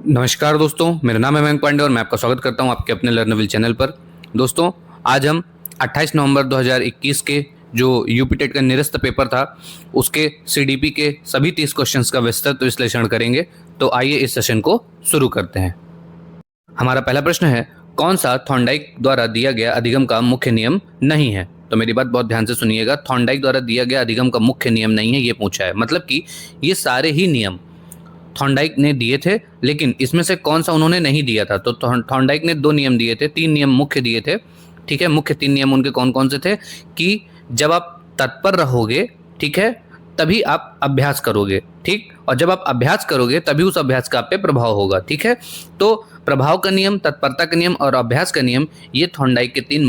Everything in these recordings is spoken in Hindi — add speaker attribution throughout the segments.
Speaker 1: नमस्कार दोस्तों, मेरा नाम है मयंक पांडे और मैं आपका स्वागत करता हूं आपके अपने लर्नेबल चैनल पर। दोस्तों, आज हम 28 नवंबर 2021 के जो यूपी टेट का निरस्त पेपर था उसके सीडीपी के सभी 30 क्वेश्चंस का विस्तृत विश्लेषण करेंगे। तो आइए इस सेशन को शुरू करते हैं। हमारा पहला प्रश्न है, कौन सा थॉर्नडाइक द्वारा दिया गया अधिगम का मुख्य नियम नहीं है? तो मेरी बात बहुत ध्यान से सुनिएगा। थॉर्नडाइक द्वारा दिया गया अधिगम का मुख्य नियम नहीं है, ये पूछा है। मतलब कि ये सारे ही नियम थॉर्नडाइक ने दिए थे, लेकिन इसमें से कौन सा उन्होंने नहीं दिया था। तो थॉर्नडाइक ने 2 नियम दिए थे, 3 नियम मुख्य दिए थे। ठीक है, मुख्य 3 नियम उनके कौन कौन से थे कि जब आप तत्पर रहोगे, ठीक है, तभी आप अभ्यास करोगे, ठीक, और जब आप अभ्यास करोगे तभी उस अभ्यास का आप पे प्रभाव होगा। ठीक है, तो प्रभाव का नियम, तत्परता का नियम और अभ्यास का नियम, ये थॉर्नडाइक के 3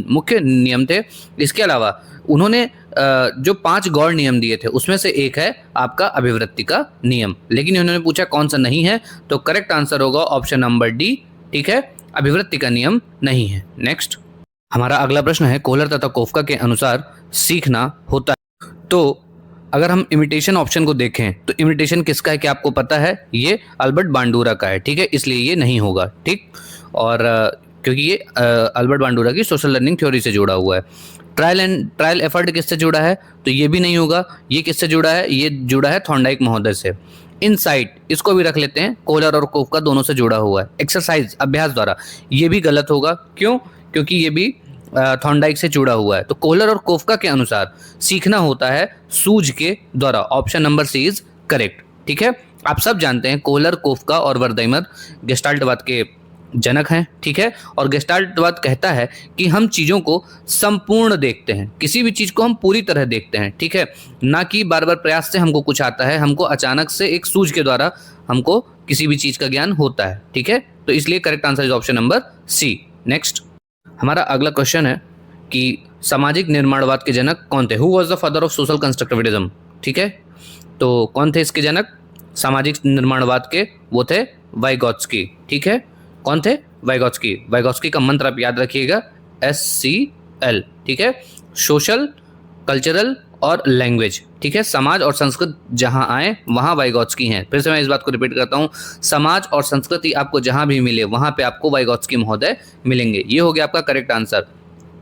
Speaker 1: मुख्य नियम थे। इसके अलावा उन्होंने जो 5 गौड़ नियम दिए थे उसमें से एक है आपका अभिवृत्ति का नियम, लेकिन उन्होंने पूछा कौन सा नहीं है, तो करेक्ट आंसर होगा ऑप्शन नंबर डी। ठीक है, अभिवृत्ति का नियम नहीं है। नेक्स्ट, हमारा अगला प्रश्न है, कोहलर तथा कोफका के अनुसार सीखना होता है। तो अगर हम इमिटेशन ऑप्शन को देखें तो इमिटेशन किसका है, क्या आपको पता है? ये अल्बर्ट बांडूरा का है। ठीक है, इसलिए ये नहीं होगा। ठीक, और क्योंकि ये अल्बर्ट बांडूरा की सोशल लर्निंग थ्योरी से जुड़ा हुआ है। ट्रायल एफर्ट किससे जुड़ा है? तो ये भी नहीं होगा। ये किससे जुड़ा है? ये जुड़ा है थॉर्नडाइक महोदय से। इनसाइट, इसको भी रख लेते हैं, कोहलर और कोफका दोनों से जुड़ा हुआ है। एक्सरसाइज, अभ्यास द्वारा, ये भी गलत होगा। क्यों? क्योंकि ये भी थॉर्नडाइक से जुड़ा हुआ है। तो कोहलर और कोफका के अनुसार सीखना होता है सूझ के द्वारा। Option number C is correct. ठीक है, आप सब जानते हैं कोहलर, कोफका और वर्दहइमर गेस्टाल्टवाद के जनक हैं। ठीक है, और गेस्टाल्टवाद कहता है कि हम चीज़ों को संपूर्ण देखते हैं, किसी भी चीज़ को हम पूरी तरह देखते हैं। ठीक है, ना कि बार बार प्रयास से हमको कुछ आता है, हमको अचानक से एक सूझ के द्वारा हमको किसी भी चीज़ का ज्ञान होता है। ठीक है, तो इसलिए correct answer is option number C. Next, हमारा अगला क्वेश्चन है कि सामाजिक निर्माणवाद के जनक कौन थे? Who was the father of social constructivism? ठीक है, तो कौन थे इसके जनक सामाजिक निर्माणवाद के? वो थे वाइगॉत्स्की। ठीक है, कौन थे? वाइगॉत्स्की। वाइगॉत्स्की का मंत्र आप याद रखिएगा, SCL। ठीक है, सोशल, कल्चरल और लैंग्वेज। ठीक है, समाज और संस्कृत जहां आए वहां वाइगॉत्स्की हैं। फिर से मैं इस बात को रिपीट करता हूं, समाज और संस्कृति आपको जहां भी मिले वहां पे आपको वाइगॉत्स्की महोदय मिलेंगे। ये हो गया आपका करेक्ट आंसर।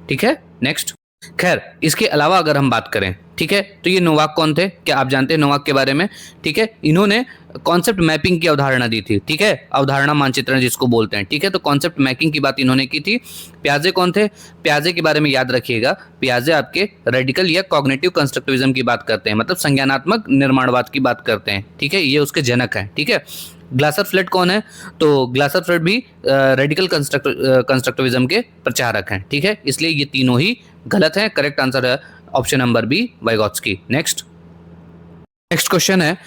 Speaker 1: ठीक है, नेक्स्ट, खैर इसके अलावा अगर हम बात करें, ठीक है, तो ये नोवाक कौन थे? क्या आप जानते हैं नोवाक के बारे में? ठीक है, इन्होंने कॉन्सेप्ट मैपिंग की अवधारणा दी थी। ठीक है, अवधारणा मानचित्रण जिसको बोलते हैं। ठीक है, तो कॉन्सेप्ट मैपिंग की बात इन्होंने की थी। प्याजे कौन थे? प्याजे के बारे में याद रखिएगा, प्याजे आपके रेडिकल या कॉग्निटिव कंस्ट्रक्टिविज्म की बात करते हैं, मतलब संज्ञानात्मक निर्माणवाद की बात करते हैं। ठीक है, ये उसके जनक हैं। ठीक है, ग्लासर फ्लेट कौन है? तो ग्लासर फ्लेट भी रेडिकल कंस्ट्रक्टिविज्म के प्रचारक हैं। ठीक है, इसलिए ये तीनों ही गलत हैं। करेक्ट आंसर है option number B, Vygotsky. Next question है,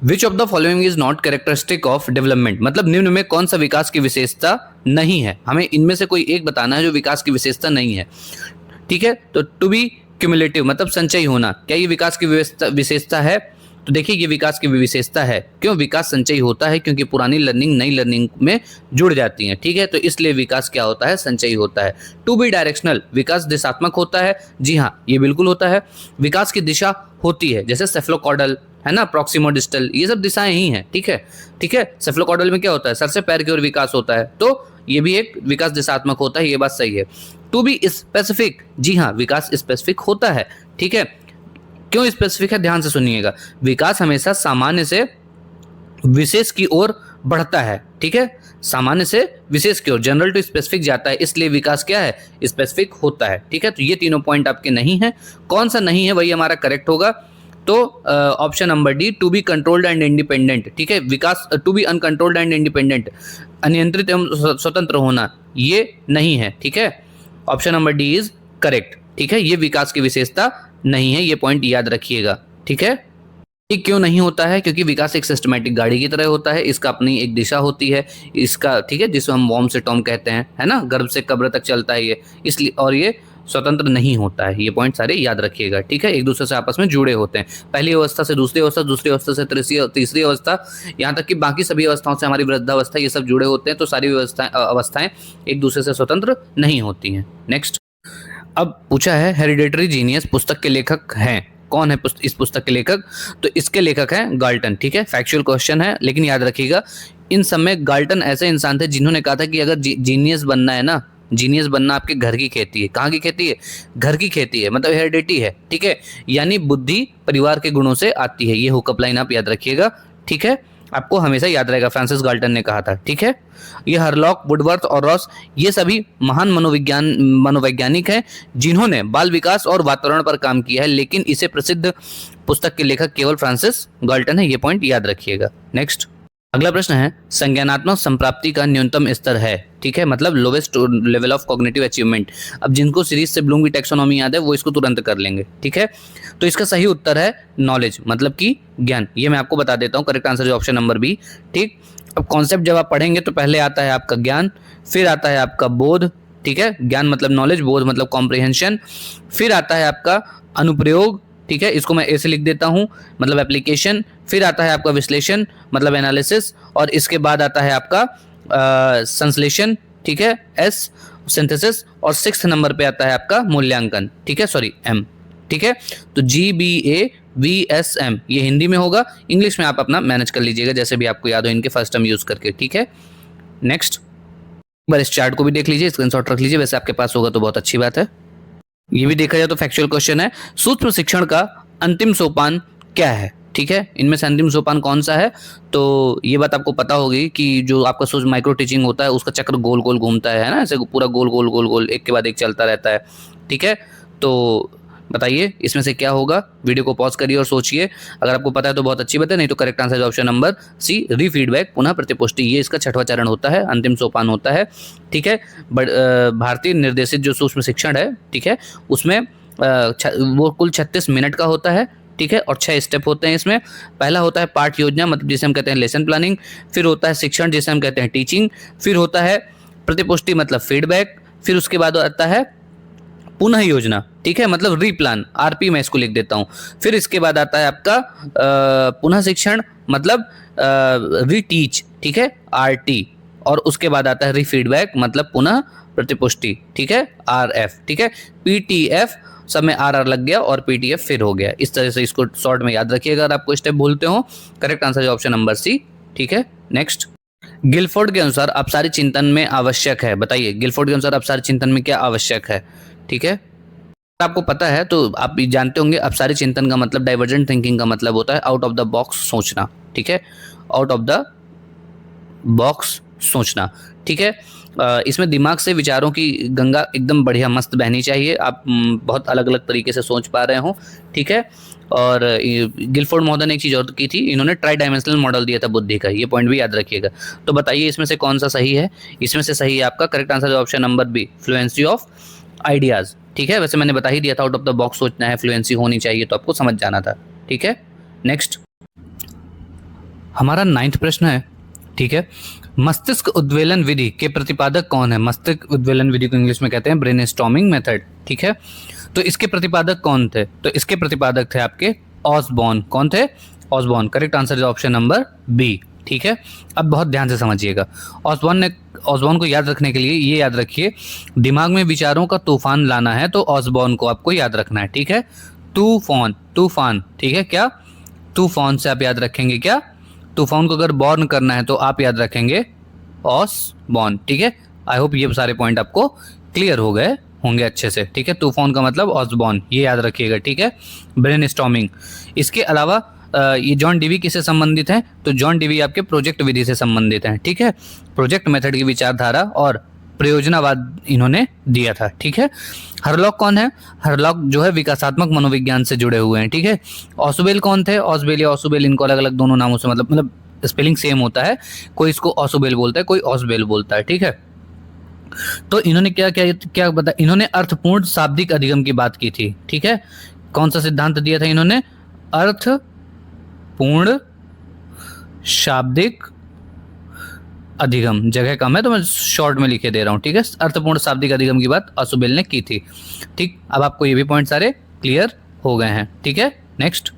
Speaker 1: which of the following is not characteristic of development? मतलब निम्न में कौन सा विकास की विशेषता नहीं है? हमें इनमें से कोई एक बताना है जो विकास की विशेषता नहीं है। ठीक है, तो टू बी क्यूमुलेटिव मतलब संचयी होना, क्या ये विकास की विशेषता है? तो देखिए, ये विकास की विशेषता है। क्यों विकास संचयी होता है? क्योंकि पुरानी लर्निंग नई लर्निंग में जुड़ जाती है। ठीक है, तो इसलिए विकास क्या होता है? संचयी होता है। टू बी डायरेक्शनल, विकास दिशात्मक होता है। जी हाँ, ये बिल्कुल होता है। विकास की दिशा होती है, जैसे सेफ्लोकॉर्डल है ना, प्रॉक्सिमोडिस्टल, ये सब दिशाएं ही हैं। ठीक है, ठीक है, सेफ्लोकॉर्डल में क्या होता है? सर से पैर की ओर विकास होता है, तो ये भी एक विकास दिशात्मक होता है। ये बात सही है। टू बी स्पेसिफिक, जी हाँ, विकास स्पेसिफिक होता है। ठीक है, क्यों स्पेसिफिक है? ध्यान से सुनिएगा, विकास हमेशा सामान्य से विशेष की ओर बढ़ता है। ठीक है, सामान्य से विशेष की ओर, जनरल टू स्पेसिफिक जाता है, इसलिए विकास क्या है? स्पेसिफिक होता है। ठीक है, तो ये तीनों पॉइंट आपके नहीं है। कौन सा नहीं है वही हमारा करेक्ट होगा। तो option number D, to be controlled and independent. ठीक है, विकास to be uncontrolled and independent, अनियंत्रित एवं स्वतंत्र होना, ये नहीं है। ठीक है, option number D is correct. ठीक है, ये विकास की विशेषता नहीं है, ये पॉइंट याद रखिएगा। ठीक है, ये क्यों नहीं होता है? क्योंकि विकास एक सिस्टमैटिक गाड़ी की तरह होता है, इसका अपनी एक दिशा होती है इसका। ठीक है, जिसे हम वॉर्म से टॉम कहते हैं, है ना, गर्भ से कब्र तक चलता है ये, इसलिए, और ये स्वतंत्र नहीं होता है। ये पॉइंट सारे याद रखिएगा। ठीक है, एक दूसरे से आपस में जुड़े होते हैं, पहली अवस्था से दूसरी अवस्था, दूसरी अवस्था से तीसरी अवस्था, यहाँ तक कि बाकी सभी अवस्थाओं से हमारी वृद्धावस्था, ये सब जुड़े होते हैं। तो सारी अवस्थाएं एक दूसरे से स्वतंत्र नहीं होती हैं। नेक्स्ट, अब पूछा है हेरिडेटरी जीनियस पुस्तक के लेखक हैं कौन है? इस पुस्तक के लेखक, तो इसके लेखक हैं गाल्टन। ठीक है, फैक्चुअल क्वेश्चन है, लेकिन याद रखिएगा इन सब में गाल्टन ऐसे इंसान थे जिन्होंने कहा था कि अगर जीनियस बनना है ना, जीनियस बनना आपके घर की खेती है। कहाँ की खेती है? घर की खेती है, मतलब हेरिडिटी है, ठीक है, यानी बुद्धि परिवार के गुणों से आती है। ये हुकअप लाइन आप याद रखिएगा, ठीक है, आपको हमेशा याद रहेगा, फ्रांसिस गाल्टन ने कहा था, ठीक है। ये हरलॉक, वुडवर्थ और रॉस ये सभी महान मनोवैज्ञानिक हैं जिन्होंने बाल विकास और वातावरण पर काम किया है, लेकिन इसे प्रसिद्ध पुस्तक के लेखक केवल फ्रांसिस गाल्टन है। ये पॉइंट याद रखिएगा। नेक्स्ट अगला प्रश्न है, संज्ञानात्मक संप्राप्ति का न्यूनतम स्तर है, ठीक है, मतलब lowest level of cognitive achievement. अब जिनको सीरीज से ब्लूम की टैक्सोनॉमी याद है वो इसको तुरंत कर लेंगे, ठीक है। तो इसका सही उत्तर है नॉलेज, मतलब कि ज्ञान। ये मैं आपको बता देता हूँ, करेक्ट आंसर है ऑप्शन नंबर बी, ठीक। अब कॉन्सेप्ट जब आप पढ़ेंगे तो पहले आता है आपका ज्ञान, फिर आता है आपका बोध, ठीक है, ज्ञान मतलब नॉलेज, बोध मतलब कॉम्प्रिहेंशन, फिर आता है आपका अनुप्रयोग, ठीक है, इसको मैं ऐसे लिख देता हूं, मतलब एप्लीकेशन, फिर आता है आपका विश्लेषण मतलब एनालिसिस, और इसके बाद आता है आपका संश्लेषण, ठीक है, एस सिंथेसिस, और 6th नंबर पे आता है आपका मूल्यांकन, ठीक है, सॉरी एम, ठीक है। तो GBAVSM ये हिंदी में होगा, इंग्लिश में आप अपना मैनेज कर लीजिएगा जैसे भी आपको याद हो इनके फर्स्ट टर्म यूज करके, ठीक है। नेक्स्ट बार इस चार्ट को भी देख लीजिए, स्क्रीनशॉट रख लीजिए, वैसे आपके पास होगा तो बहुत अच्छी बात है। ये भी देखा जाए तो फैक्चुअल क्वेश्चन है, सूक्ष्म शिक्षण का अंतिम सोपान क्या है, ठीक है, इनमें से अंतिम सोपान कौन सा है? तो ये बात आपको पता होगी कि जो आपका सोच माइक्रो टीचिंग होता है उसका चक्र गोल गोल घूमता है ना, ऐसे पूरा गोल गोल गोल गोल एक के बाद एक चलता रहता है, ठीक है। तो बताइए इसमें से क्या होगा, वीडियो को पॉज करिए और सोचिए, अगर आपको पता है तो बहुत अच्छी बात है, नहीं तो करेक्ट आंसर है ऑप्शन नंबर सी, रीफीडबैक, पुनः प्रतिपुष्टि। ये इसका 6वां चरण होता है, अंतिम सोपान होता है, ठीक है। भारतीय निर्देशित जो सूक्ष्म शिक्षण है, ठीक है, उसमें वो कुल 36 मिनट का होता है, ठीक है, और 6 स्टेप होते हैं इसमें। पहला होता है पाठ योजना, मतलब जिसे हम कहते हैं लेसन प्लानिंग, फिर होता है शिक्षण जिसे हम कहते हैं टीचिंग, फिर होता है प्रतिपुष्टि मतलब फीडबैक, फिर उसके बाद आता है पुनः योजना, ठीक है, मतलब रीप्लान, आरपी मैं इसको लिख देता हूं, फिर इसके बाद आता है आपका पुनः शिक्षण मतलब रीटीच, ठीक है, आरटी, और उसके बाद आता है रीफीडबैक मतलब पुनः प्रतिपुष्टि, ठीक है, आरएफ, ठीक है, पीटीएफ सब में आर लग गया और पीटीएफ फिर हो गया। इस तरह से इसको शॉर्ट में याद रखिएगा अगर आपको स्टेप भूलते हो। करेक्ट आंसर है ऑप्शन नंबर सी, ठीक है। नेक्स्ट गिलफोर्ड के अनुसार अपसारी चिंतन में आवश्यक है, बताइए गिलफोर्ड के अनुसार अपसारी चिंतन में क्या आवश्यक है, ठीक है। आपको पता है तो आप जानते होंगे अपसारी चिंतन का मतलब, डाइवर्जेंट थिंकिंग का मतलब होता है आउट ऑफ द बॉक्स सोचना, ठीक है, आउट ऑफ द बॉक्स सोचना, ठीक है। इसमें दिमाग से विचारों की गंगा एकदम बढ़िया मस्त बहनी चाहिए, आप बहुत अलग अलग तरीके से सोच पा रहे हो, ठीक है। और गिलफोर्ड महोदय ने एक चीज़ और की थी, इन्होंने ट्राई डायमेंशनल मॉडल दिया था बुद्धि का, ये पॉइंट भी याद रखिएगा। तो बताइए इसमें से कौन सा सही है? इसमें से सही है आपका correct answer option number B, fluency of ideas, ठीक है। वैसे मैंने बता ही दिया था आउट ऑफ द बॉक्स सोचना है, फ्लुएंसी होनी चाहिए, तो आपको समझ जाना था, ठीक है। नेक्स्ट हमारा 9th प्रश्न है, ठीक है, मस्तिष्क उद्वेलन विधि के प्रतिपादक कौन है? मस्तिष्क उद्वेलन विधि को इंग्लिश में कहते हैं ब्रेनस्टॉर्मिंग मेथड, ठीक है। तो इसके प्रतिपादक कौन थे? तो इसके प्रतिपादक थे आपके ऑसबॉर्न। कौन थे? ऑसबॉर्न। करेक्ट आंसर है ऑप्शन नंबर बी, ठीक है। अब बहुत ध्यान से समझिएगा, ऑसबॉर्न को याद रखने के लिए ये याद रखिए, दिमाग में विचारों का तूफान लाना है तो ऑसबॉर्न को आपको याद रखना है, ठीक है। तूफान, ठीक है, क्या तूफान से आप याद रखेंगे क्या? तूफान को अगर बॉर्न करना है तो आप याद रखेंगे ऑसबॉर्न, ठीक है। आई होप ये सारे पॉइंट आपको क्लियर हो गए होंगे अच्छे से, ठीक है। तूफान का मतलब ऑसबॉर्न, ये याद रखिएगा, ठीक है। ब्रेनस्टॉर्मिंग, इसके अलावा ये जॉन डीवी किससे संबंधित हैं? तो जॉन डीवी आपके प्रोजेक्ट विधि से संबंधित हैं, ठीक है। प्रोजेक्ट मेथड की विचारधारा और प्रयोजनावाद इन्होंने दिया था, ठीक है। हरलॉक कौन है? हरलॉक जो है विकासात्मक मनोविज्ञान से जुड़े हुए हैं, ठीक है। ऑसबेल कौन थे? ऑसबेल या ऑसबेल, इनको अलग अलग दोनों नामों से मतलब स्पेलिंग सेम होता है, कोई इसको ऑसबेल बोलता है, कोई ऑसबेल बोलता है, ठीक है। तो इन्होंने क्या बता, इन्होंने अर्थपूर्ण शाब्दिक अधिगम की बात की थी, ठीक है। कौन सा सिद्धांत दिया था इन्होंने? अर्थपूर्ण शाब्दिक अधिगम, जगह कम है तो मैं शॉर्ट में लिखे दे रहा हूं, ठीक है। अर्थपूर्ण शाब्दिक अधिगम की बात ऑसबेल ने की थी, ठीक। अब आपको ये भी पॉइंट सारे क्लियर हो गए हैं, ठीक है। नेक्स्ट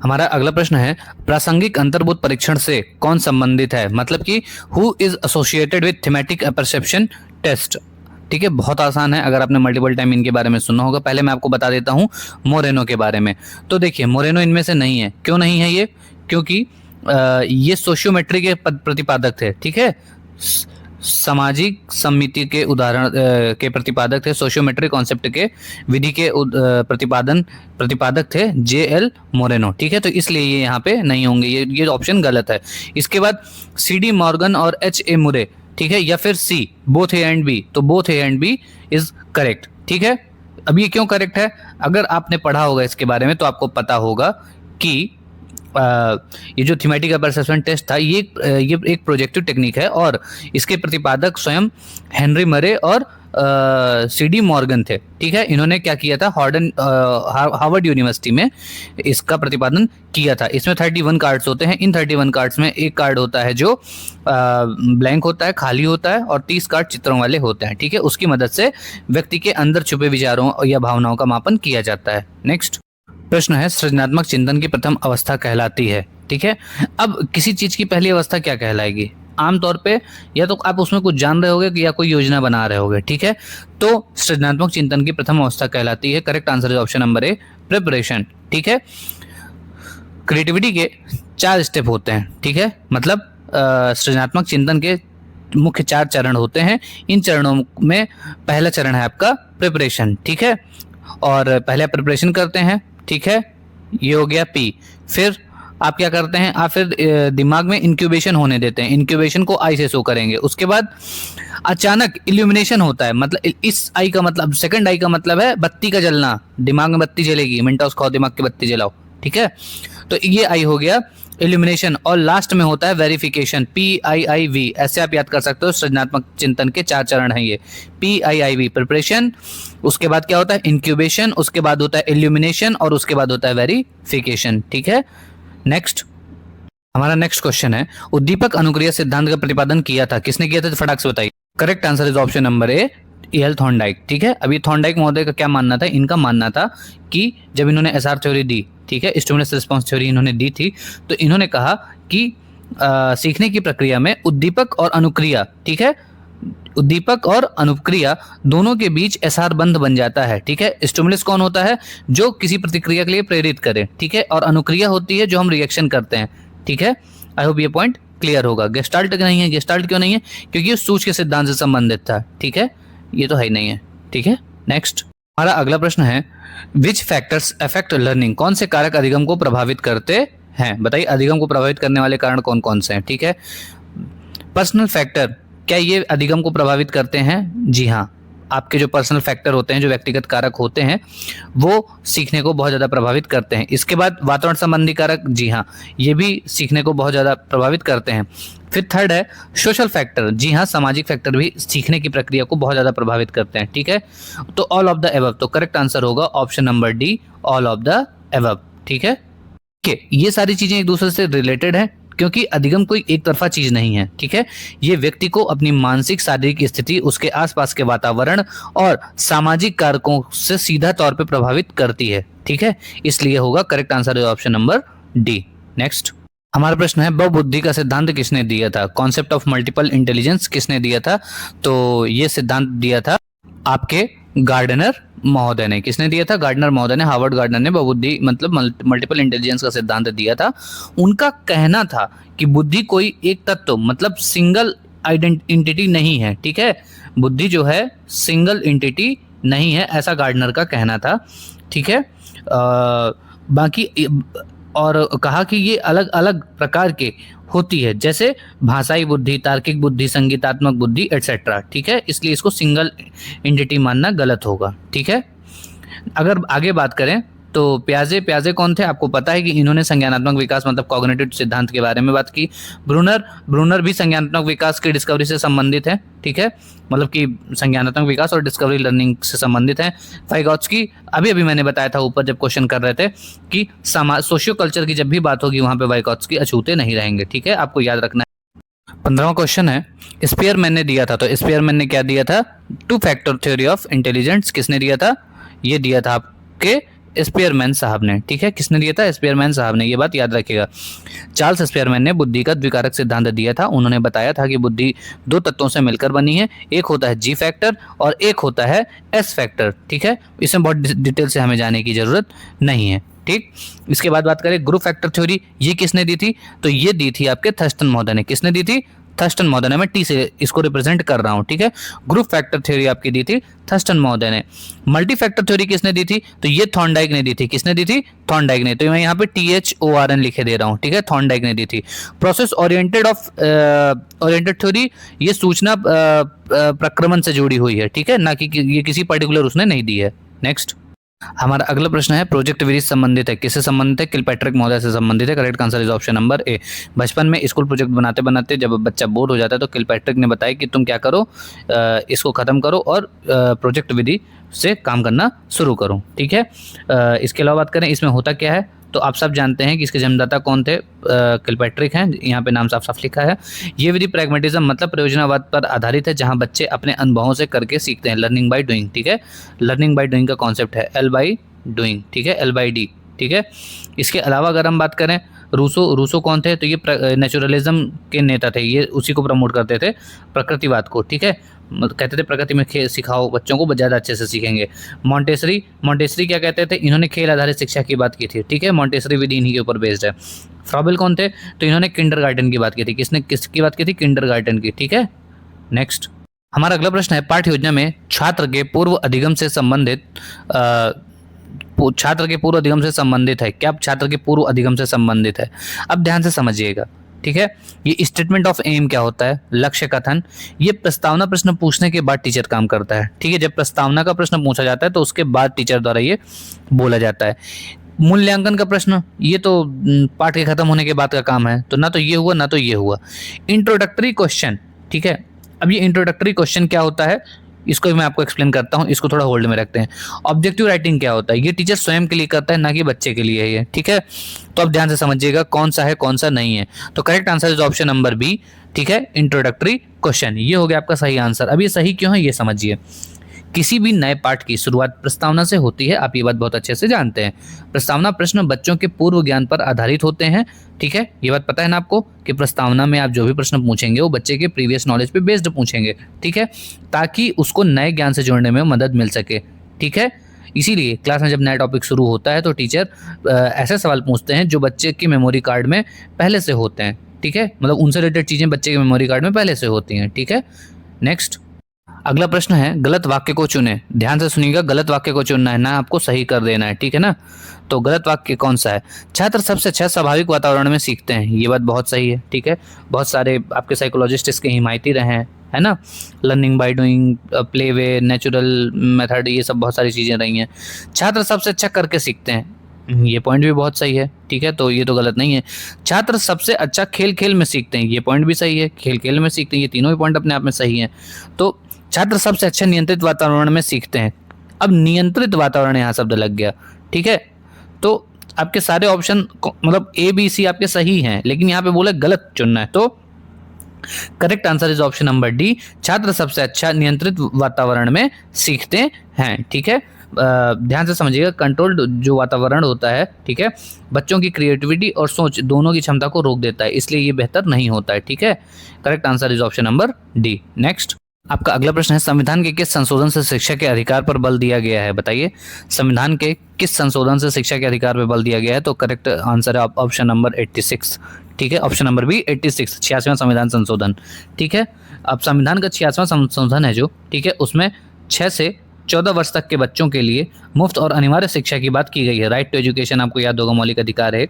Speaker 1: हमारा अगला प्रश्न है, प्रासंगिक अंतर्बोध परीक्षण से कौन संबंधित है? मतलब कि who is associated with thematic perception test, ठीक है। बहुत आसान है, अगर आपने मल्टीपल टाइम इनके बारे में सुना होगा। पहले मैं आपको बता देता हूं मोरेनो के बारे में। तो देखिए मोरेनो इनमें से नहीं है। क्यों नहीं है ये? क्योंकि ये सोशियोमेट्री के प्रतिपादक थे, ठीक है। सामाजिक समिति के उदाहरण के प्रतिपादक थे, सोशियोमेट्री कॉन्सेप्ट के विधि के प्रतिपादक थे J.L. मोरेनो, ठीक है। तो इसलिए ये यहाँ पे नहीं होंगे, ये ऑप्शन गलत है। इसके बाद C.D. मॉर्गन और H.A. मुरे, ठीक है, या फिर C, both A and B, तो both A and B is correct, ठीक है। अब ये क्यों करेक्ट है? अगर आपने पढ़ा होगा इसके बारे में तो आपको पता होगा कि ये जो थीमेटिक परसेप्शन टेस्ट था ये एक प्रोजेक्टिव टेक्निक है और इसके प्रतिपादक स्वयं हेनरी मरे और C.D. मॉर्गन थे, ठीक है। इन्होंने क्या किया था, हार्वर्ड यूनिवर्सिटी में इसका प्रतिपादन किया था। इसमें 31 कार्ड्स होते हैं। इन 31 कार्ड्स में एक कार्ड होता है जो ब्लैंक होता है, खाली होता है, और 30 कार्ड चित्रों वाले होते हैं, ठीक है। उसकी मदद से व्यक्ति के अंदर छुपे विचारों या भावनाओं का मापन किया जाता है। नेक्स्ट प्रश्न है, सृजनात्मक चिंतन की प्रथम अवस्था कहलाती है, ठीक है। अब किसी चीज की पहली अवस्था क्या कहलाएगी? आमतौर पे या तो आप उसमें कुछ जान रहे होगे या कोई योजना बना रहे होगे, ठीक है। तो सृजनात्मक चिंतन की प्रथम अवस्था कहलाती है, correct answer is option number A, preparation, ठीक है। क्रिएटिविटी के 4 स्टेप होते हैं, ठीक है। मतलब सृजनात्मक चिंतन के मुख्य 4 चरण होते हैं। इन चरणों में पहला चरण है आपका प्रिपरेशन, ठीक है। और पहले आप प्रिपरेशन करते हैं, ठीक है, ये हो गया पी। फिर आप क्या करते हैं, आप फिर दिमाग में इंक्यूबेशन होने देते हैं, इंक्यूबेशन को आई से शो करेंगे। उसके बाद अचानक इल्यूमिनेशन होता है, मतलब इस आई का मतलब, सेकंड आई का मतलब है बत्ती का जलना, दिमाग में बत्ती जलेगी, मिनटॉस खाओ दिमाग की बत्ती जलाओ, ठीक है। तो ये आई हो गया इल्यूमिनेशन, और लास्ट में होता है वेरिफिकेशन, PIIV, ऐसे आप याद कर सकते हो। सृजनात्मक चिंतन के 4 चरण हैं ये, PIIV प्रिपरेशन, उसके बाद क्या होता है इंक्यूबेशन, उसके बाद होता है इल्यूमिनेशन, और उसके बाद होता है वेरिफिकेशन, ठीक है। नेक्स्ट, हमारा नेक्स्ट क्वेश्चन है, उद्दीपक अनुक्रिया सिद्धांत का प्रतिपादन किया था, किसने किया था? तो फटाक से बताइए। Correct answer is option number A, E.L. Thorndike, ठीक है। अभी थॉर्नडाइक महोदय का क्या मानना था? इनका मानना था कि जब इन्होंने SR थ्योरी दी, ठीक है, स्टिमुलस रिस्पांस थ्योरी इन्होंने दी थी, तो इन्होंने कहा कि सीखने की प्रक्रिया में उद्दीपक और अनुक्रिया, ठीक है, उद्दीपक और अनुक्रिया दोनों के बीच SR बंध बन जाता है, ठीक है। स्टिमुलस कौन होता है? जो किसी प्रतिक्रिया के लिए प्रेरित करे, ठीक है, और अनुक्रिया होती है जो हम रिएक्शन करते हैं, ठीक है। आई होप ये पॉइंट क्लियर होगा। गेस्टाल्ट नहीं है, गेस्टाल्ट क्यों नहीं है? क्योंकि ये सूच के सिद्धांत से संबंधित था, ठीक है, ये तो है ही नहीं है, ठीक है। नेक्स्ट, हमारा अगला प्रश्न है, विच फैक्टर्स अफेक्ट लर्निंग, कौन से कारक अधिगम को प्रभावित करते हैं? बताइए, अधिगम को प्रभावित करने वाले कारण कौन कौन से हैं, ठीक है। पर्सनल फैक्टर, क्या ये अधिगम को प्रभावित करते हैं? जी हाँ, आपके जो पर्सनल फैक्टर होते हैं, जो व्यक्तिगत कारक होते हैं, वो सीखने को बहुत ज़्यादा प्रभावित करते हैं। इसके बाद वातावरण संबंधी कारक, जी हाँ, ये भी सीखने को बहुत ज़्यादा प्रभावित करते हैं। फिर थर्ड है सोशल फैक्टर, जी हाँ, सामाजिक फैक्टर भी सीखने की प्रक्रिया को बहुत ज़्यादा प्रभावित करते हैं, ठीक है। तो ऑल ऑफ द एबव, तो करेक्ट आंसर होगा option number D, all of the above, ठीक है। ये सारी चीज़ें एक दूसरे से रिलेटेड हैं, क्योंकि अधिगम कोई एक तरफा चीज नहीं है, ठीक है। ये व्यक्ति को अपनी मानसिक शारीरिक स्थिति, उसके आसपास के वातावरण और सामाजिक कारकों से सीधा तौर पे प्रभावित करती है, ठीक है। इसलिए होगा correct answer option number D. Next, हमारा प्रश्न है, बहुबुद्धि का सिद्धांत किसने दिया था? कॉन्सेप्ट ऑफ मल्टीपल इंटेलिजेंस किसने दिया था? तो ये सिद्धांत दिया था आपके गार्डनर महोदय ने। किसने दिया था? गार्डनर महोदय ने, हार्वर्ड गार्डनर ने बहुबुद्धि मतलब मल्टीपल इंटेलिजेंस का सिद्धांत दिया था। उनका कहना था कि बुद्धि कोई एक तत्व मतलब सिंगल आइडेंटिटी नहीं है, ठीक है। बुद्धि जो है सिंगल एंटिटी नहीं है, ऐसा गार्डनर का कहना था, ठीक है। बाकी और कहा कि ये अलग अलग प्रकार के होती है, जैसे भाषाई बुद्धि, तार्किक बुद्धि, संगीतात्मक बुद्धि एटसेट्रा, ठीक है। इसलिए इसको सिंगल एंटिटी मानना गलत होगा, ठीक है। अगर आगे बात करें तो प्याजे कौन थे? आपको पता है कि इन्होंने संज्ञानात्मक विकास मतलब कॉग्निटिव सिद्धांत के बारे में बात की। ब्रूनर भी संज्ञानात्मक विकास की डिस्कवरी से संबंधित है, ठीक है, मतलब कि संज्ञानात्मक विकास और डिस्कवरी लर्निंग से संबंधित है। वाइगॉत्स्की, अभी मैंने बताया था ऊपर जब क्वेश्चन कर रहे थे कि सोशियो कल्चर की जब भी बात होगी वहां पे वाइगॉत्स्की अछूते नहीं रहेंगे, ठीक है, आपको याद रखना है। 15वां क्वेश्चन है, स्पीयरमैन ने दिया था, तो स्पीयरमैन ने क्या दिया था? 2 फैक्टर थ्योरी ऑफ इंटेलिजेंस। किसने दिया था? ये दिया था आपके स्पीयरमैन साहब ने, ठीक है। किसने दिया था? स्पीयरमैन साहब ने, ये बात याद रखिएगा। चार्ल्स स्पीयरमैन ने बुद्धि का द्विकारक सिद्धांत दिया था। उन्होंने बताया था कि बुद्धि 2 तत्वों से मिलकर बनी है, एक होता है जी फैक्टर और एक होता है एस फैक्टर, ठीक है। इसमें बहुत डिटेल से हमें जाने की जरूरत नहीं है, ठीक। इसके बाद बात करें ग्रुप फैक्टर थ्योरी, ये किसने दी थी? तो ये दी थी आपके थर्स्टन महोदय ने। किसने दी थी? थर्स्टन महोदय ने। मैं टी से इसको रिप्रेजेंट कर रहा हूं, ठीक है। ग्रुप फैक्टर थ्योरी आपकी दी थी थर्स्टन महोदय ने। मल्टी फैक्टर थ्योरी किसने दी थी? तो ये थॉर्नडाइक ने दी थी। किसने दी थी? थॉर्नडाइक ने। तो मैं यहाँ पे THORN लिखे दे रहा हूँ, ठीक है, थॉर्नडाइक ने दी थी। प्रोसेस ओरिएंटेड थ्योरी, ये सूचना प्रक्रमण से जुड़ी हुई है, ठीक है, ना कि ये किसी पर्टिकुलर उसने नहीं दी है। नेक्स्ट, हमारा अगला प्रश्न है प्रोजेक्ट विधि संबंधित है, किससे संबंधित है? किलपैट्रिक महोदय से संबंधित है। Correct answer is option number A. बचपन में स्कूल प्रोजेक्ट बनाते बनाते जब बच्चा बोर हो जाता है तो किलपैट्रिक ने बताया कि तुम क्या करो, इसको खत्म करो और प्रोजेक्ट विधि से काम करना शुरू करो, ठीक है। इसके अलावा बात करें इसमें होता क्या है, तो आप सब जानते हैं कि इसके जन्मदाता कौन थे? किलपैट्रिक हैं, यहाँ पे नाम साफ साफ लिखा है। ये विधि प्रैग्मेटिज्म मतलब प्रयोजनवाद पर आधारित है, जहाँ बच्चे अपने अनुभवों से करके सीखते हैं, लर्निंग बाय डूइंग, ठीक है। लर्निंग बाय डूइंग का कॉन्सेप्ट है L बाई डूइंग, ठीक है, L बाई D, ठीक है। इसके अलावा अगर हम बात करें रूसो कौन थे? तो ये नेचुरलिज्म के नेता थे, ये उसी को प्रमोट करते थे, प्रकृतिवाद को, ठीक है। कहते थे प्रकृति में खेल सिखाओ बच्चों को, ज़्यादा अच्छे से सीखेंगे। मॉन्टेसरी क्या कहते थे? इन्होंने खेल आधारित शिक्षा की बात की थी, ठीक है। मॉन्टेसरी विधि इन्हीं के ऊपर बेस्ड है। फ्रॉबेल कौन थे? तो इन्होंने किंडरगार्टन की बात की थी। किसकी बात की थी? किंडरगार्टन की, ठीक है। नेक्स्ट, हमारा अगला प्रश्न है पाठ्य योजना में छात्र के पूर्व अधिगम से संबंधित है क्या? छात्र के पूर्व अधिगम से संबंधित है। अब ध्यान से समझिएगा, ठीक है। ये स्टेटमेंट ऑफ एम क्या होता है? लक्ष्य कथन। ये प्रस्तावना प्रश्न पूछने के बाद टीचर काम करता है, ठीक है। जब प्रस्तावना का प्रश्न पूछा जाता है तो उसके बाद टीचर द्वारा ये बोला जाता है। मूल्यांकन का प्रश्न, ये तो पाठ के खत्म होने के बाद का काम है, तो ना तो ये हुआ ना तो ये हुआ। इंट्रोडक्टरी क्वेश्चन, ठीक है। अब ये इंट्रोडक्टरी क्वेश्चन क्या होता है, इसको मैं आपको एक्सप्लेन करता हूँ, इसको थोड़ा होल्ड में रखते हैं। ऑब्जेक्टिव राइटिंग क्या होता है? ये टीचर स्वयं के लिए करता है, ना कि बच्चे के लिए है ये, ठीक है। तो अब ध्यान से समझिएगा कौन सा है कौन सा नहीं है। तो correct answer is option number B, ठीक है, इंट्रोडक्टरी क्वेश्चन। ये हो गया आपका सही आंसर। अब ये सही क्यों है ये समझिए। किसी भी नए पाठ की शुरुआत प्रस्तावना से होती है, आप ये बात बहुत अच्छे से जानते हैं। प्रस्तावना प्रश्न बच्चों के पूर्व ज्ञान पर आधारित होते हैं, ठीक है। ये बात पता है ना आपको कि प्रस्तावना में आप जो भी प्रश्न पूछेंगे वो बच्चे के प्रीवियस नॉलेज पे बेस्ड पूछेंगे, ठीक है, ताकि उसको नए ज्ञान से जोड़ने में मदद मिल सके, ठीक है। इसीलिए क्लास में जब नया टॉपिक शुरू होता है तो टीचर ऐसे सवाल पूछते हैं जो बच्चे की मेमोरी कार्ड में पहले से होते हैं, ठीक है, मतलब उनसे रिलेटेड चीज़ें बच्चे के मेमोरी कार्ड में पहले से होती हैं, ठीक है। नेक्स्ट, अगला प्रश्न है गलत वाक्य को चुने। ध्यान से सुनिएगा, गलत वाक्य को चुनना है ना, आपको सही कर देना है, ठीक है ना। तो गलत वाक्य कौन सा है? छात्र सबसे अच्छा स्वाभाविक वातावरण में सीखते हैं, ये बात बहुत सही है, ठीक है। बहुत सारे आपके साइकोलॉजिस्ट इसके हिमायती रहे हैं, है ना। Learning by doing, play way, natural method, ये सब बहुत सारी चीज़ें रही हैं। छात्र सबसे अच्छा करके सीखते हैं, ये पॉइंट भी बहुत सही है, ठीक है, तो ये तो गलत नहीं है। छात्र सबसे अच्छा खेल खेल में सीखते हैं, ये पॉइंट भी सही है, खेल खेल में सीखते हैं, ये तीनों ही पॉइंट अपने आप में सही हैं। तो छात्र सबसे अच्छा नियंत्रित वातावरण में सीखते हैं। अब नियंत्रित वातावरण यहाँ शब्द लग गया, ठीक है। तो आपके सारे ऑप्शन मतलब A B C आपके सही हैं, लेकिन यहाँ पे बोले गलत चुनना है, तो correct answer is option number D, छात्र सबसे अच्छा नियंत्रित वातावरण में सीखते हैं, ठीक है। ध्यान से समझिएगा, कंट्रोल्ड जो वातावरण होता है, ठीक है, बच्चों की क्रिएटिविटी और सोच दोनों की क्षमता को रोक देता है, इसलिए ये बेहतर नहीं होता है, ठीक है। Correct answer is option number D. Next, आपका अगला प्रश्न है संविधान के किस संशोधन से शिक्षा के अधिकार पर बल दिया गया है? बताइए, संविधान के किस संशोधन से शिक्षा के अधिकार पर बल दिया गया है? तो करेक्ट आंसर है ऑप्शन नंबर 86, ठीक है, ऑप्शन नंबर बी 86, 86वां संविधान संशोधन, ठीक है। अब संविधान का 86वां संशोधन है जो, ठीक है, उसमें 6 से 14 वर्ष तक के बच्चों के लिए मुफ्त और अनिवार्य शिक्षा की बात की गई है। राइट टू एजुकेशन आपको याद होगा, मौलिक अधिकार है,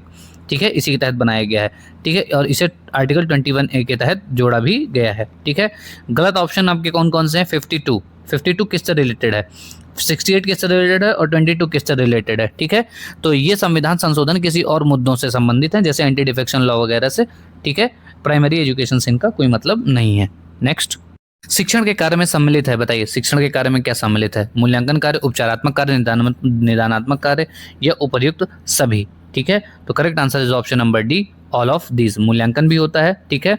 Speaker 1: ठीक है, इसी के तहत बनाया गया है, ठीक है, और इसे आर्टिकल 21A के तहत जोड़ा भी गया है, ठीक है। गलत ऑप्शन आपके कौन कौन से हैं? 52 किससे रिलेटेड है, 68 किससे रिलेटेड है और 22 किससे रिलेटेड है, ठीक है। तो ये संविधान संशोधन किसी और मुद्दों से संबंधित है, जैसे एंटी डिफेक्शन लॉ वगैरह से, ठीक है। प्राइमरी एजुकेशन से इनका कोई मतलब नहीं है। नेक्स्ट, शिक्षण के कार्य में सम्मिलित है, बताइए शिक्षण के कार्य में क्या सम्मिलित है? मूल्यांकन कार्य, उपचारात्मक कार्य, निदानात्मक कार्य या उपर्युक्त सभी, ठीक है। तो correct answer is option number D, all of these. मूल्यांकन भी होता है, ठीक है।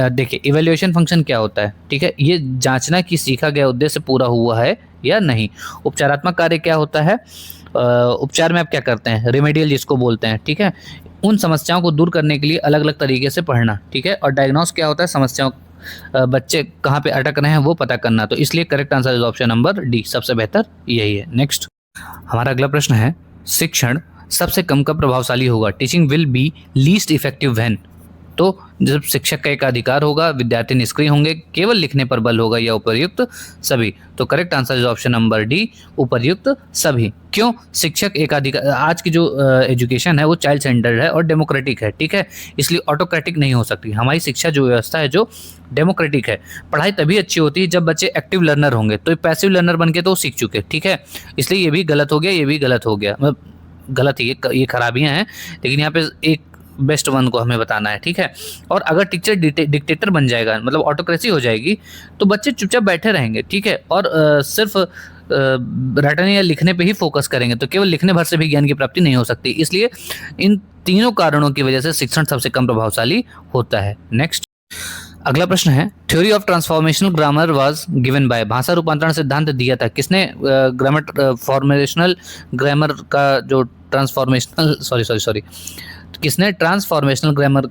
Speaker 1: देखिए इवैल्यूएशन फंक्शन क्या होता है, ठीक है, ये जांचना कि सीखा गया उद्देश्य पूरा हुआ है या नहीं। उपचारात्मक कार्य क्या होता है? उपचार में आप क्या करते हैं? रेमेडियल जिसको बोलते हैं, ठीक है, उन समस्याओं को दूर करने के लिए अलग अलग तरीके से पढ़ना, ठीक है। और डायग्नोस क्या होता है? समस्याओं बच्चे कहाँ पे अटक रहे हैं वो पता करना। तो इसलिए correct answer is option number D, सबसे बेहतर यही है। नेक्स्ट, हमारा अगला प्रश्न है शिक्षण सबसे कम कब प्रभावशाली होगा? Teaching will be least effective when, तो जब शिक्षक का एक अधिकार होगा, विद्यार्थी निष्क्रिय होंगे, केवल लिखने पर बल होगा, या उपर्युक्त सभी। तो correct answer is option number D, उपर्युक्त सभी। क्यों? शिक्षक एक अधिकार, आज की जो एजुकेशन है वो चाइल्ड सेंटर्ड है और डेमोक्रेटिक है, ठीक है, इसलिए ऑटोक्रेटिक नहीं हो सकती। हमारी शिक्षा जो व्यवस्था है जो डेमोक्रेटिक है। पढ़ाई तभी अच्छी होती है जब बच्चे एक्टिव लर्नर होंगे, तो पैसिव लर्नर बन के तो सीख चुके, ठीक है, इसलिए ये भी गलत हो गया, ये भी गलत हो गया, मतलब गलत ही, ये खराबियां हैं, लेकिन यहाँ पे एक बेस्ट वन को हमें बताना है, ठीक है। और अगर टीचर डिक्टेटर बन जाएगा, मतलब ऑटोक्रेसी हो जाएगी, तो बच्चे चुपचाप बैठे रहेंगे, ठीक है, और सिर्फ रटने या लिखने पे ही फोकस करेंगे, तो केवल लिखने भर से भी ज्ञान की प्राप्ति नहीं हो सकती। इसलिए इन तीनों कारणों की वजह से शिक्षण सबसे कम प्रभावशाली होता है। नेक्स्ट, अगला प्रश्न है, theory of transformational grammar was given by, भाषा रूपांतरण सिद्धांत दिया था किसने? ग्रामर फॉर्मेशनल ग्रामर का जो ट्रांसफॉर्मेशनल सॉरी किसने ट्रांसफॉर्मेशनल ग्रामर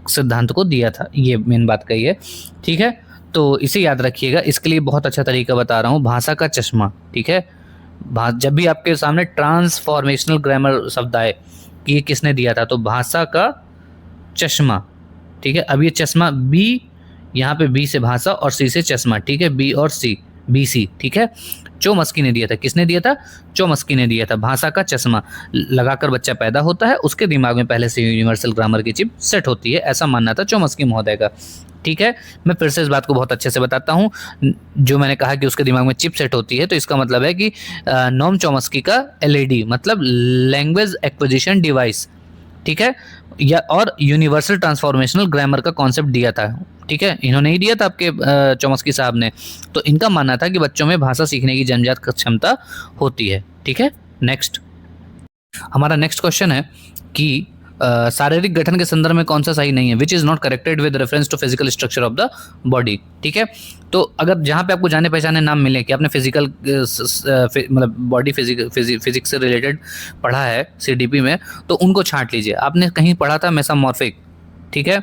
Speaker 1: सिद्धांत को दिया था? ये मेन बात कही है, ठीक है, तो इसे याद रखिएगा। इसके लिए बहुत अच्छा तरीका बता रहा हूँ, भाषा का चश्मा, ठीक है। जब भी आपके सामने ट्रांसफॉर्मेशनल ग्रामर शब्द आए कि ये किसने दिया था, तो भाषा का चश्मा, ठीक है। अब ये चश्मा बी, यहाँ पे बी से भाषा और सी से चश्मा, ठीक है, बी और सी, बी सी, ठीक है। चोमस्की ने दिया था, किसने दिया था? चोमस्की ने दिया था। भाषा का चश्मा लगाकर बच्चा पैदा होता है, उसके दिमाग में पहले से यूनिवर्सल ग्रामर की चिप सेट होती है, ऐसा मानना था चोमस्की महोदय का, ठीक है। मैं फिर से इस बात को बहुत अच्छे से बताता हूँ, जो मैंने कहा कि उसके दिमाग में चिप सेट होती है, तो इसका मतलब है कि नोम चोमस्की का एलएडी मतलब लैंग्वेज एक्विजिशन डिवाइस, ठीक है, या और यूनिवर्सल ट्रांसफॉर्मेशनल ग्रामर का कॉन्सेप्ट दिया था, ठीक है, इन्होंने ही दिया था आपके चोमस्की साहब ने। तो इनका मानना था कि बच्चों में भाषा सीखने की जन्मजात क्षमता होती है, ठीक है। नेक्स्ट, हमारा नेक्स्ट क्वेश्चन है कि शारीरिक गठन के संदर्भ में कौन सा सही नहीं है? Which is not corrected with reference to physical structure of the body, ठीक है। तो अगर जहाँ पे आपको जाने पहचाने नाम मिले कि आपने फिजिकल मतलब बॉडी फिजिक्स से रिलेटेड पढ़ा है सीडीपी में, तो उनको छांट लीजिए। आपने कहीं पढ़ा था मेसोमॉर्फिक, ठीक है,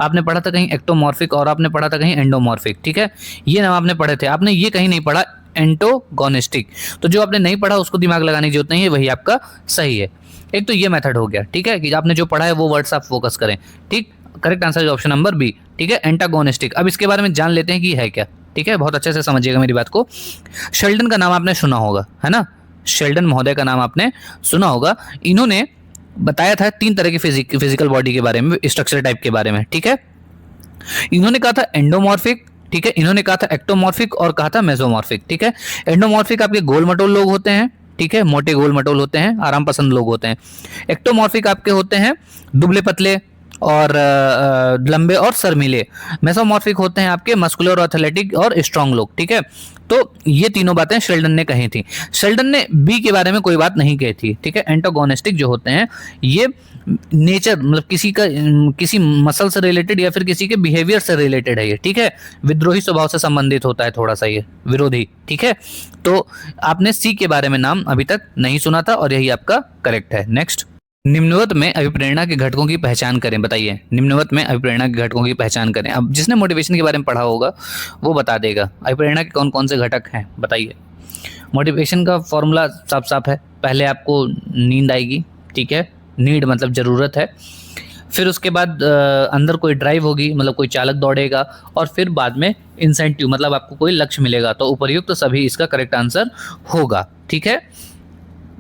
Speaker 1: आपने पढ़ा था कहीं एक्टोमॉर्फिक, और आपने पढ़ा था कहीं एंडोमॉर्फिक, ठीक है, ये नाम आपने पढ़े थे। आपने ये कहीं नहीं पढ़ा एंटोगोनिस्टिक, तो जो आपने नहीं पढ़ा उसको दिमाग लगाने की जरूरत नहीं है, वही आपका सही है। एक तो ये मेथड हो गया, ठीक है, कि आपने जो पढ़ा है वो वर्ड्स आप फोकस करें, ठीक। Correct answer is option number B, ठीक है, एंटागोनिस्टिक। अब इसके बारे में जान लेते हैं कि है क्या, ठीक है, बहुत अच्छे से समझिएगा मेरी बात को। शेल्डन का नाम आपने सुना होगा, है ना, शेल्डन महोदय का नाम आपने सुना होगा। इन्होंने बताया था 3 तरह की फिजिकल बॉडी के बारे में, स्ट्रक्चर टाइप के बारे में, ठीक है। इन्होंने कहा था एंडोमॉर्फिक, ठीक है, इन्होंने कहा था एक्टोमॉर्फिक और कहा था मेसोमॉर्फिक, ठीक है। एंडोमॉर्फिक आपके गोल मटोल लोग होते हैं, ठीक है, मोटे गोल मटोल होते हैं, आराम पसंद लोग होते हैं। एक्टोमॉर्फिक आपके होते हैं दुबले पतले और लंबे और शर्मीले। मेसोमॉर्फिक होते हैं आपके मस्कुलर, एथलेटिक और स्ट्रांग लोग, ठीक है। तो ये तीनों बातें शेल्डन ने कही थी। शेल्डन ने बी के बारे में कोई बात नहीं कही थी, ठीक है। एंटागोनिस्टिक जो होते हैं ये नेचर मतलब किसी मसल से रिलेटेड या फिर किसी के बिहेवियर से रिलेटेड है ये, ठीक है, विद्रोही स्वभाव से संबंधित होता है, थोड़ा सा ये विरोधी, ठीक है। तो आपने सी के बारे में नाम अभी तक नहीं सुना था और यही आपका करेक्ट है। नेक्स्ट, निम्नवत में अभिप्रेरणा के घटकों की पहचान करें, बताइए। निम्नवत में अभिप्रेरणा के घटकों की पहचान करें। अब जिसने मोटिवेशन के बारे में पढ़ा होगा वो बता देगा अभिप्रेरणा के कौन कौन से घटक हैं, बताइए। मोटिवेशन का फॉर्मूला साफ साफ है, पहले आपको नींद आएगी, ठीक है, नीड मतलब ज़रूरत है, फिर उसके बाद अंदर कोई ड्राइव होगी मतलब कोई चालक दौड़ेगा, और फिर बाद में इंसेंटिव मतलब आपको कोई लक्ष्य मिलेगा। तो उपर्युक्त सभी इसका करेक्ट आंसर होगा, ठीक है।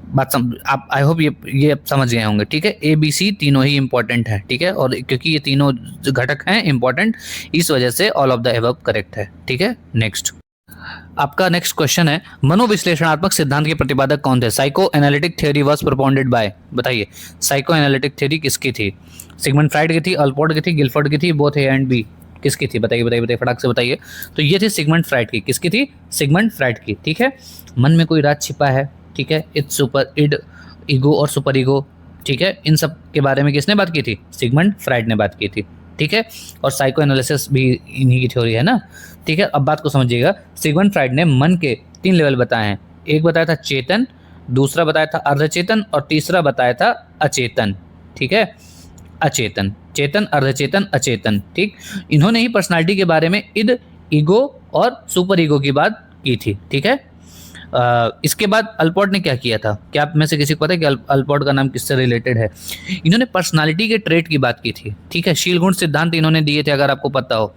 Speaker 1: बात आप आई होप ये आप समझ गए होंगे, ठीक है। ए बी सी तीनों ही इंपॉर्टेंट है, ठीक है, और क्योंकि ये तीनों घटक हैं इंपॉर्टेंट, इस वजह से all of the above correct है, ठीक है। नेक्स्ट, आपका नेक्स्ट क्वेश्चन है, मनोविश्लेषणात्मक सिद्धांत के प्रतिपादक कौन थे? Psycho analytic theory was propounded bye, बताइए। साइको एनालिटिक थ्योरी किसकी थी? सिगमंड फ्राइड की थी, अल्पोर्ट की थी, गिलफोर्ड की थी, बोथ ए एंड बी, किसकी थी? बताइए फटाक से बताइए। तो ये थी सिगमंड फ्राइड की, किसकी थी? सिगमंड फ्राइड की, ठीक है। मन में कोई राज छिपा है, ठीक है, इड ईगो और सुपर ईगो, ठीक है, इन सब के बारे में किसने बात की थी? सिगमंड फ्राइड ने बात की थी, ठीक है। और साइको एनालिसिस भी इन्हीं की थ्योरी है ना, ठीक है। अब बात को समझिएगा, सिगमंड फ्राइड ने मन के 3 लेवल बताए हैं। एक बताया था चेतन, दूसरा बताया था अर्धचेतन और तीसरा बताया था अचेतन, ठीक है, अचेतन, चेतन, अर्धचेतन, अचेतन, ठीक। इन्होंने ही पर्सनालिटी के बारे में इड, ईगो और सुपर ईगो की बात की थी, ठीक है। इसके बाद अल्पोर्ट ने क्या किया था? क्या आप में से किसी को पता है कि अल्पोर्ट का नाम किससे रिलेटेड है? इन्होंने पर्सनालिटी के ट्रेट की बात की थी, ठीक है। शीलगुण सिद्धांत इन्होंने दिए थे, अगर आपको पता हो,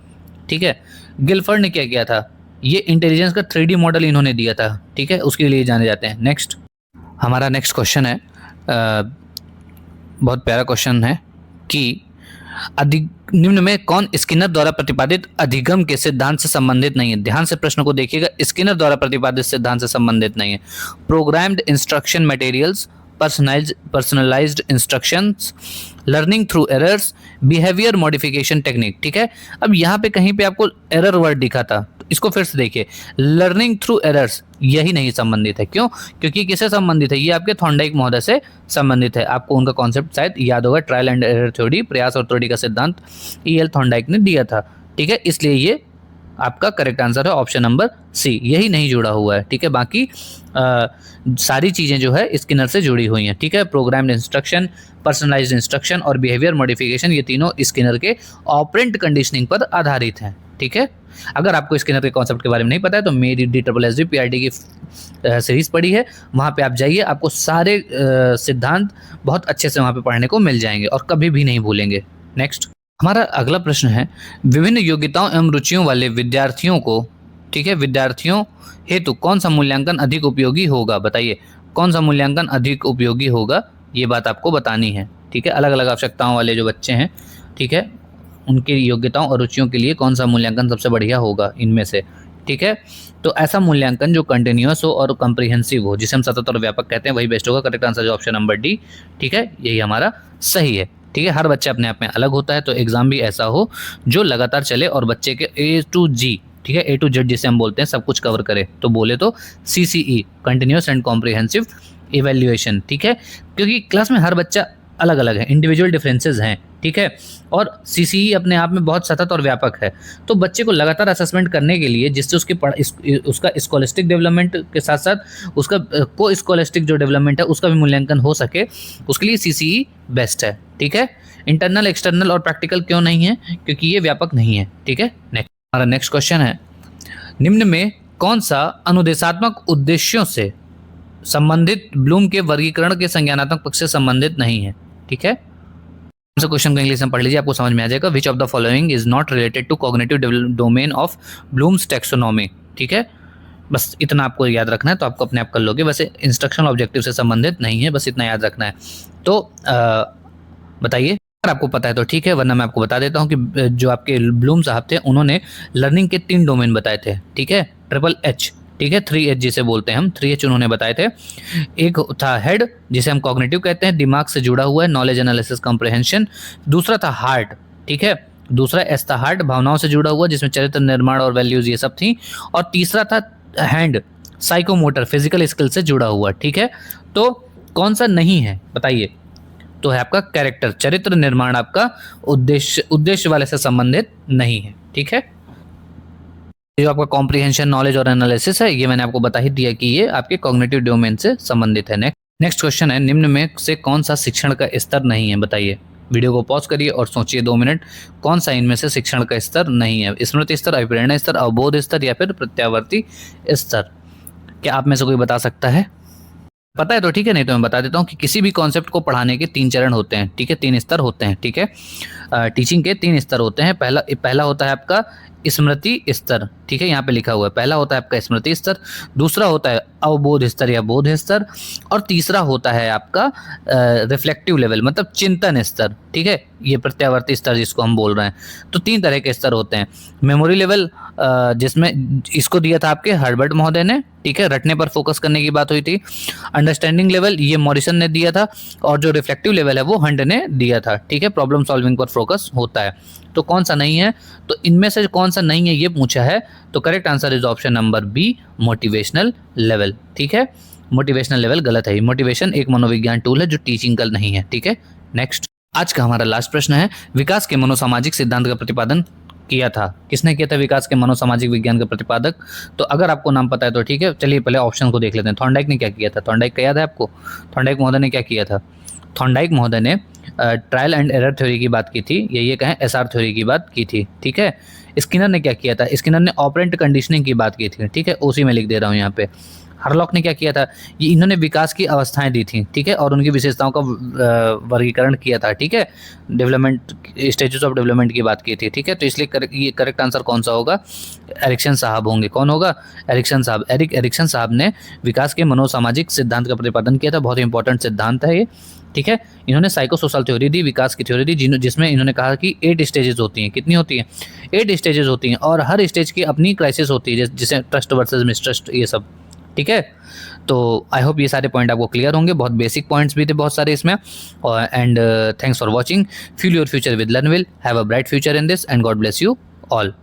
Speaker 1: ठीक है। गिलफर्ड ने क्या किया था? ये इंटेलिजेंस का 3D मॉडल इन्होंने दिया था, ठीक है, उसके लिए जाने जाते हैं। नेक्स्ट, हमारा नेक्स्ट क्वेश्चन है, बहुत प्यारा क्वेश्चन है कि निम्न में कौन स्किनर द्वारा प्रतिपादित अधिगम के सिद्धांत से संबंधित नहीं है? ध्यान से प्रश्न को देखिएगा, स्किनर द्वारा प्रतिपादित सिद्धांत से संबंधित नहीं है। Programmed instruction materials, personalised instructions, learning through errors, behaviour modification technique, ठीक है। अब यहाँ पे कहीं पे आपको एरर वर्ड दिखा था, इसको फिर से देखिए, लर्निंग थ्रू एरर्स, यही नहीं संबंधित है। क्यों? क्योंकि किससे संबंधित है? ये आपके थॉर्नडाइक महोदय से संबंधित है। आपको उनका कॉन्सेप्ट शायद याद होगा, ट्रायल एंड एरर थ्योरी, प्रयास और त्रुटि का सिद्धांत E.L. थॉर्नडाइक ने दिया था, ठीक है। इसलिए ये आपका करेक्ट आंसर है ऑप्शन नंबर सी, यही नहीं जुड़ा हुआ है, ठीक है। बाकी सारी चीज़ें जो है स्किनर से जुड़ी हुई हैं, ठीक है। प्रोग्राम्ड इंस्ट्रक्शन, पर्सनलाइज्ड इंस्ट्रक्शन और बिहेवियर मॉडिफिकेशन, ये तीनों स्किनर के ऑपरेंट कंडीशनिंग पर आधारित हैं, ठीक है। अगर आपको स्किनर के कॉन्सेप्ट के बारे में नहीं पता है तो मेरी DSSB PRT की सीरीज़ पड़ी है, वहाँ पे आप जाइए, आपको सारे सिद्धांत बहुत अच्छे से वहाँ पे पढ़ने को मिल जाएंगे और कभी भी नहीं भूलेंगे। नेक्स्ट, हमारा अगला प्रश्न है, विभिन्न योग्यताओं एवं रुचियों वाले विद्यार्थियों को, ठीक है, विद्यार्थियों हेतु कौन सा मूल्यांकन अधिक उपयोगी होगा? बताइए, कौन सा मूल्यांकन अधिक उपयोगी होगा? ये बात आपको बतानी है, ठीक है। अलग अलग आवश्यकताओं वाले जो बच्चे हैं, ठीक है, उनकी योग्यताओं और रुचियों के लिए कौन सा मूल्यांकन सबसे बढ़िया होगा इनमें से, ठीक है। तो ऐसा मूल्यांकन जो कंटिन्यूअस हो और कॉम्प्रिहेंसिव हो, जिसे हम सतत और व्यापक कहते हैं, वही बेस्ट होगा। करेक्ट आंसर जो ऑप्शन नंबर डी, ठीक है, यही हमारा सही है, ठीक है। हर बच्चा अपने आप में अलग होता है, तो एग्जाम भी ऐसा हो जो लगातार चले और बच्चे के A to G, ठीक है, A to Z जिसे हम बोलते हैं, सब कुछ कवर करे। तो बोले तो CCE, continuous and comprehensive evaluation, ठीक है। क्योंकि क्लास में हर बच्चा अलग अलग है, इंडिविजुअल डिफरेंसेस हैं, ठीक है। और CCE अपने आप में बहुत सतत और व्यापक है, तो बच्चे को लगातार असेसमेंट करने के लिए, जिससे उसका स्कॉलिस्टिक डेवलपमेंट के साथ साथ उसका को स्कॉलिस्टिक जो डेवलपमेंट है उसका भी मूल्यांकन हो सके, उसके लिए CCE बेस्ट है, ठीक है। इंटरनल, एक्सटर्नल और प्रैक्टिकल क्यों नहीं है? क्योंकि ये व्यापक नहीं है, ठीक है। नेक्स्ट, हमारा नेक्स्ट क्वेश्चन है, निम्न में कौन सा अनुदेशात्मक उद्देश्यों से संबंधित ब्लूम के वर्गीकरण के संज्ञानात्मक पक्ष से संबंधित नहीं है, ठीक है। क्वेश्चन को इंग्लिश में पढ़ लीजिए, आपको समझ में आ जाएगा। Which of the following is not related to cognitive domain of Bloom's taxonomy, ठीक है। बस इतना आपको याद रखना है, तो आपको अपने आप कर लोगे। वैसे इंस्ट्रक्शनल ऑब्जेक्टिव से संबंधित नहीं है, बस इतना याद रखना है। तो बताइए, अगर आपको पता है तो ठीक है, वरना मैं आपको बता देता हूँ कि जो आपके ब्लूम साहब थे, उन्होंने लर्निंग के 3 डोमेन बताए थे, ठीक है। HHH, ठीक है, 3H जिसे बोलते हैं हम, 3H उन्होंने बताए थे। एक था हेड, जिसे हम कॉग्निटिव कहते हैं, दिमाग से जुड़ा हुआ है, नॉलेज एनालिसिस कॉम्प्रिहेंशन। दूसरा था हार्ट, ठीक है, दूसरा एस था हार्ट, भावनाओं से जुड़ा हुआ, जिसमें चरित्र निर्माण और वैल्यूज ये सब थी। और तीसरा था हैंड, साइकोमोटर, फिजिकल स्किल से जुड़ा हुआ, ठीक है। तो कौन सा नहीं है बताइए? तो है आपका कैरेक्टर, चरित्र निर्माण आपका उद्देश्य वाले से संबंधित नहीं है, ठीक है। जो आपका कॉम्प्रिहेंशन, नॉलेज और एनालिसिस है, ये मैंने आपको बता ही दिया कि ये आपके कॉग्निटिव डोमेन से संबंधित है। नेक्स्ट क्वेश्चन है, निम्न में से कौन सा शिक्षण का स्तर नहीं है? बताइए। वीडियो को पॉज करिए और सोचिए 2 मिनट, कौन सा इनमें से शिक्षण का स्तर नहीं है? स्मृति स्तर, अभिप्रेरणा स्तर, अवबोध स्तर या फिर प्रत्यावर्ती स्तर? क्या आप में से कोई बता सकता है? पता है तो ठीक है, नहीं तो मैं बता देता हूँ कि किसी भी कॉन्सेप्ट को पढ़ाने के 3 चरण होते हैं, ठीक है, 3 स्तर होते हैं, ठीक है। टीचिंग के 3 स्तर होते हैं। पहला होता है आपका स्मृति स्तर, ठीक है, यहाँ पे लिखा हुआ है। पहला होता है आपका स्मृति स्तर, दूसरा होता है अवबोध स्तर या बोध स्तर, और तीसरा होता है आपका रिफ्लेक्टिव लेवल, मतलब चिंतन स्तर, ठीक है, ये प्रत्यावर्ती स्तर जिसको हम बोल रहे हैं। तो 3 तरह के स्तर होते हैं। मेमोरी लेवल, जिसमें इसको दिया था आपके हर्बर्ट महोदय ने, ठीक है, रटने पर फोकस करने की बात हुई थी। अंडरस्टैंडिंग लेवल, ये मॉरिसन ने दिया था, और जो रिफ्लेक्टिव लेवल है वो हंड ने दिया था, ठीक है, प्रॉब्लम सॉल्विंग पर फोकस होता है। तो कौन सा नहीं है? तो इनमें से कौन सा नहीं है ये पूछा है, तो correct answer is option number B, motivational level, ठीक है। मोटिवेशनल लेवल गलत है। मोटिवेशन एक मनोविज्ञान टूल है जो टीचिंग का नहीं है, ठीक है। नेक्स्ट, आज का हमारा लास्ट प्रश्न है, विकास के मनोसामाजिक सिद्धांत का प्रतिपादन किया था, किसने किया था विकास के मनोसामाजिक विज्ञान का प्रतिपादक? तो अगर आपको नाम पता है तो ठीक है, चलिए पहले ऑप्शन को देख लेते हैं। थॉर्नडाइक ने क्या किया था? थॉर्नडाइक का याद है आपको? थॉर्नडाइक महोदय ने क्या किया था? थॉर्नडाइक महोदय ने ट्रायल एंड एरर थ्योरी की बात की थी, ये कहें SR थ्योरी की बात की थी, ठीक है। स्किनर ने क्या किया था? स्किनर ने ऑपरेंट कंडीशनिंग की बात की थी, ठीक है, उसी में लिख दे रहा हूँ यहाँ पे। हरलॉक ने क्या किया था, ये इन्होंने विकास की अवस्थाएं दी थी, ठीक है, और उनकी विशेषताओं का वर्गीकरण किया था, ठीक है, डेवलपमेंट स्टेजेस ऑफ डेवलपमेंट की बात की थी, ठीक है। तो इसलिए ये करेक्ट आंसर कौन सा होगा, एरिक्सन साहब होंगे। कौन होगा, एरिक्सन साहब। एरिक्सन साहब ने विकास के मनोसामाजिक सिद्धांत का प्रतिपादन किया था, बहुत इंपॉर्टेंट सिद्धांत है ये, ठीक है। इन्होंने साइको सोशल थ्योरी दी, विकास की थ्योरी दी, जिसमें इन्होंने कहा कि 8 स्टेजेस होती हैं। कितनी होती हैं, 8 स्टेजेस होती हैं, और हर स्टेज की अपनी क्राइसिस होती है, जिसे ट्रस्ट वर्सेस मिसट्रस्ट, ये सब, ठीक है। तो आई होप ये सारे पॉइंट आपको क्लियर होंगे, बहुत बेसिक पॉइंट्स भी थे बहुत सारे इसमें। और and thanks for watching, feel your future with LearnWill, have a bright future in this, and God bless you all.